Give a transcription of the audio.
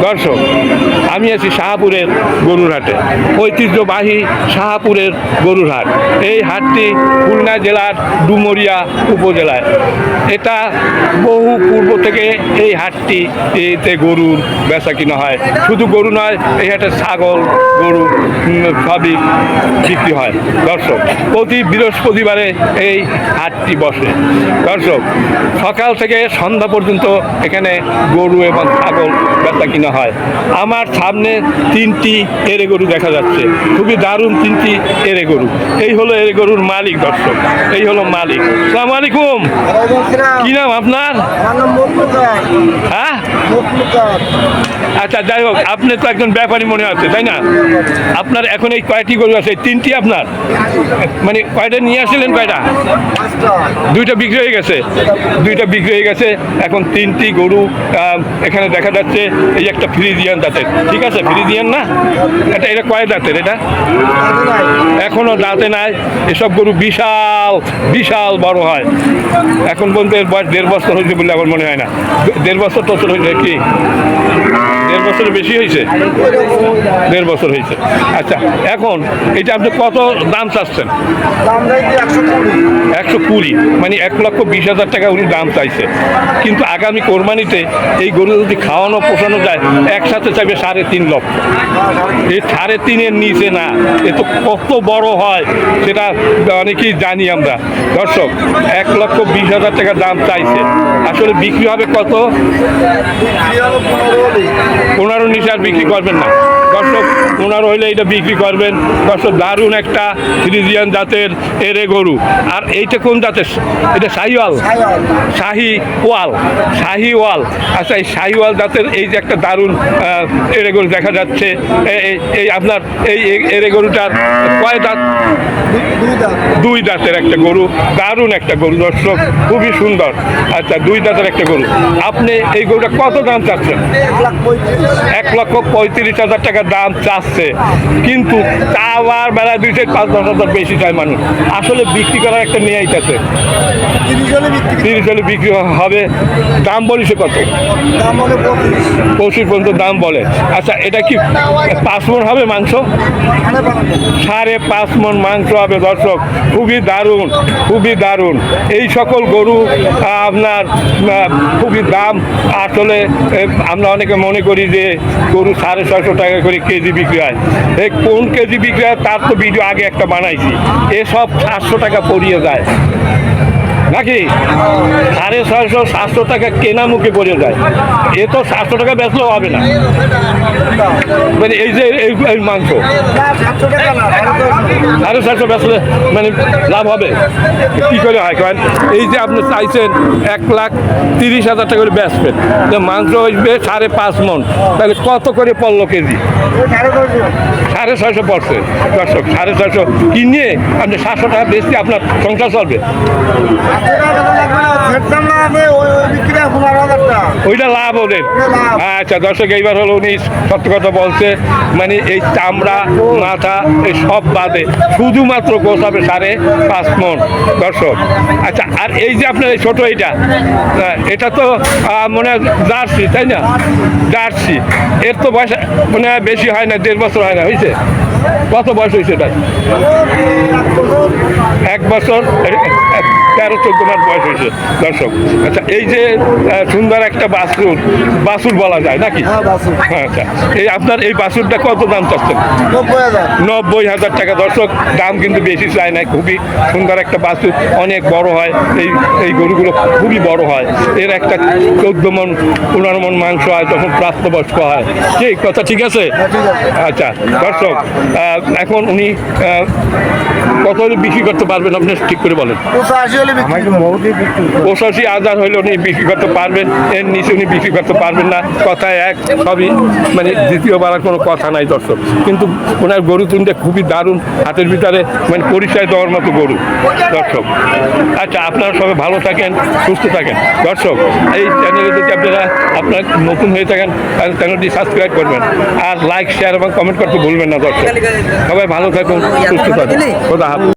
দর্শক, আমি আছি শাহপুরের গরুর হাটে, ঐতিহ্যবাহী শাহপুরের গরুর হাট। এই হাটটি খুলনা জেলার ডুমুরিয়া উপজেলায়। এটা বহু পূর্ব থেকে এই হাটটি এতে গরুর বেচা কিনা হয়। শুধু গরু নয়, এই হাটে ছাগল, গরু সবই বিক্রি হয়। দর্শক, প্রতি বৃহস্পতিবারে এই হাটটি বসে। দর্শক, সকাল থেকে সন্ধ্যা পর্যন্ত এখানে গরু এবং ছাগল বেচা কিনা হয়। আমার সামনে 3টি এরে গরু দেখা যাচ্ছে, খুবই দারুণ 3টি এরে গরু। এই হলো এরে গরুর মালিক। দর্শক, এই হলো মালিক। আসসালামু আলাইকুম। কি নাম আপনার? হ্যাঁ, আচ্ছা, যাই হোক, আপনি তো একজন ব্যাপারী মনে হচ্ছে, তাই না? আপনার এখন এই কয়টি গরু আছে? 3টি আপনার? মানে কয়টা নিয়ে আসছিলেন? কয়টা? 2টা বিক্রি হয়ে গেছে। 2টা বিক্রি হয়ে গেছে। এখন 3টি গরু এখানে দেখা যাচ্ছে। এই একটা ফ্রিজিয়ান দাঁতের, ঠিক আছে? ফ্রিজিয়ান না এটা? এটা কয় দাঁতের? এটা এখনো দাঁতে নাই। এসব গরু বিশাল বিশাল বড় হয়। এখন পর্যন্ত এর বয়স 1.5 বছর হয়েছে বলে আমার মনে হয় না। 1.5 বছর তো হয়েছে কি? 1.5 বছরের বেশি হয়েছে? 1.5 বছর হয়েছে। আচ্ছা, এখন এটা আপনি কত দাম চাচ্ছেন? 120, মানে 1,20,000 টাকা উনি দাম চাইছে। কিন্তু আগামী কোরবানিতে এই গরু যদি খাওয়ানো পোষানো যায়, একসাথে চাইবে 3.5 লক্ষ। এই 3.5-এর নিচে না। এ তো কত বড় হয় সেটা অনেকেই জানি আমরা। দর্শক, 1,20,000 টাকা দাম চাইছে। আসলে বিক্রি হবে কত? 15 নিচে আর বিক্রি করবেন না। দর্শক, 15 হইলে এটা বিক্রি করবেন। দর্শক, দারুণ একটা ফ্রিজিয়ান জাতের এরে গরু। আর এইটা কোন জাতের? এটা শাহিওয়াল। শাহিওয়াল। আচ্ছা, এই শাহিওয়াল জাতের এই যে একটা দারুণ এরে গরু দেখা যাচ্ছে। এই আপনার এই এরে গরুটার কয় দাঁত? 2 দাঁতের একটা গরু, দারুণ একটা গরু। দর্শক, খুবই সুন্দর। আচ্ছা, 2 দাঁতের একটা গরু। আপনি এই গরুটা কত দাম চাচ্ছেন? 1,35,000 টাকা দাম চাচ্ছে। কিন্তু তাওয়ার বেলা 2-5-10 হাজার বেশি চায় মানুষ। আসলে বিক্রি করার একটা নিয়েই আছে। 30 হলে বিক্রি হবে। দাম বলিছে কত? 25 পর্যন্ত দাম বলে। আচ্ছা, এটা কি 5 মণ হবে মাংস? 5.5 মণ মাংস হবে। দর্শক, খুবই দারুণ, খুবই দারুণ। এই সকল গরু আপনার খুবই দাম। আসলে আমরা অনেকে মনে করি যে গরু 650 টাকা করে কেজি বিক্রি হয়। এই কোন কেজি বিক্রি হয় তার তো ভিডিও আগে একটা বানাইছি। এসব 700 টাকা পড়িয়ে যায় নাকি? 650-700 টাকা কেনা মুখে পড়ে যায়। এ তো 700 টাকা বেচলেও হবে না। মানে এই যে এই মাংস 750 বেচলে মানে লাভ হবে কি করে হয়? কারণ এই যে আপনি চাইছেন 1,30,000 টাকা করে বেচবেন, মাংস হইবে 5.5 মণ, তাহলে কত করে পড়লো কেজি? 650 পড়ছে। দর্শক, 650 কিনে আপনি 700 টাকা বেচতে আপনার সংসার চলবে? ওইটা লাভ ওদের। আচ্ছা দর্শক, এইবার হলো উনি সত্য কথা বলছে। মানে এই চামড়া, মাথা, এই সব বাদে শুধুমাত্র গোছাবে 5.5 মণ। দর্শক, আচ্ছা, আর এই যে আপনার এই ছোট এটা তো মনে হয় জার্সি, তাই না? জার্সি। এর তো বয়স মনে হয় বেশি হয় না, 1.5 বছর হয় না, হয়েছে? কত বয়স হয়েছে তার? 1 বছর 13-14 মাস বয়স হয়েছে। দর্শক, আচ্ছা, এই যে সুন্দর একটা বাছুর বলা যায় নাকি? আচ্ছা, এই আপনার এই বাছুরটা কত দাম চাচ্ছেন? 90,000 টাকা। দর্শক, দাম কিন্তু বেশি চায় না। খুবই সুন্দর একটা বাছুর, অনেক বড় হয়। এই গরুগুলো খুবই বড় হয়। এর একটা 14 মণ 15 মণ মাংস হয় যখন প্রাপ্তবয়স্ক হয়। কি কথা ঠিক আছে? আচ্ছা দর্শক, এখন উনি কত হলে বিক্রি করতে পারবেন আপনি ঠিক করে বলেন? 85,000 হলে উনি বিক্রি করতে পারবেন। এর নিচে উনি বিক্রি করতে পারবেন না। কথায় এক, সবই মানে দ্বিতীয়বার কোনো কথা নাই। দর্শক, কিন্তু ওনার গরু তুলতে খুবই দারুণ, হাতের ভিতরে মানে পরিচয় দেওয়ার মতো গরু। দর্শক, আচ্ছা, আপনারা সবাই ভালো থাকেন, সুস্থ থাকেন। দর্শক, এই চ্যানেলে যদি আপনার নতুন হয়ে থাকেন তাহলে চ্যানেলটি সাবস্ক্রাইব করবেন, আর লাইক, শেয়ার এবং কমেন্ট করতে ভুলবেন না। দর্শক, সবাই ভালো থাকুন, সুস্থ থাকুন। খোদা হাফেজ।